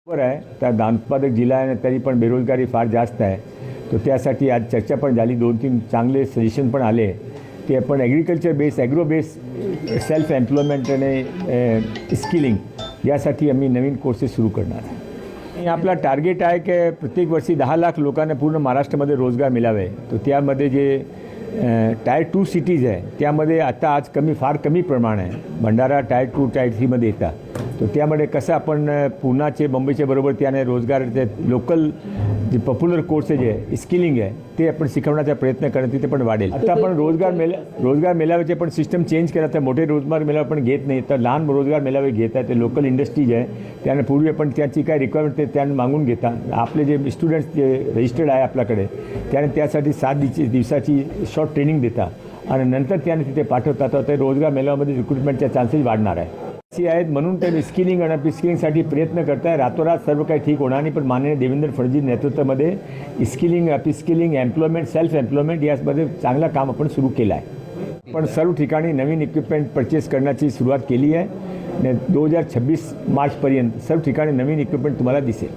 बरोबर आहे, त्या उत्पादक जिल्हा आहे तरी पण बेरोजगारी फार जास्त आहे. तर त्यासाठी आज चर्चा पण झाली, 2-3 चांगले सजेशन पण आले की आपण agriculture base, agro base self employment आणि स्किलिंग यासाठी आम्ही नवीन कोर्सेस सुरू करणार आहे. आणि आपला टार्गेट आहे की प्रत्येक वर्षी 10 लाख लोकांना पूर्ण महाराष्ट्रामध्ये रोजगार मिळावे. तर त्यामध्ये जे टायर 2 सिटीज आहे त्यामध्ये आता आज फार कमी प्रमाण आहे. भंडारा टायर 2 टायर 3मध्ये येतात. तर त्यामध्ये कसं आपण पुण्याचे मुंबईच्या बरोबर त्याने रोजगार लोकल जे पॉप्युलर कोर्सेस आहे स्किलिंग आहे ते आपण शिकवण्याचा प्रयत्न करणं तिथे पण वाढेल. आता आपण रोजगार मेळाव्याचे पण सिस्टम चेंज केला. तर मोठे रोजगार मेळावे पण घेत नाही, तर लहान रोजगार मेळावे घेत आहे. ते लोकल इंडस्ट्रीज आहे त्याने पूर्वी आपण त्याची काय रिक्वायरमेंट ते त्यांना मागून घेतात. आपले जे स्टुडंट्स जे रजिस्टर्ड आहे आपल्याकडे त्याने त्यासाठी 7 दिवसाची शॉर्ट ट्रेनिंग देतात आणि नंतर त्याने तिथे पाठवतात. तर ते रोजगार मेळाव्यामध्ये रिक्रुटमेंटचे चान्सेस वाढणार आहे आहेत. म्हणून ते स्किलिंग आणि अपस्किलिंगसाठी प्रयत्न करत आहे. रातोरात सर्व काही ठीक होणार नाही, पण माननीय देवेंद्र फडणवीस नेतृत्वामध्ये skilling, upskilling, employment, self employment यामध्ये चांगलं काम आपण सुरू केलं आहे. पण सर्व ठिकाणी नवीन इक्विपमेंट परचेस करण्याची सुरुवात केली आहे. 2026 मार्चपर्यंत सर्व ठिकाणी नवीन इक्विपमेंट तुम्हाला दिसेल.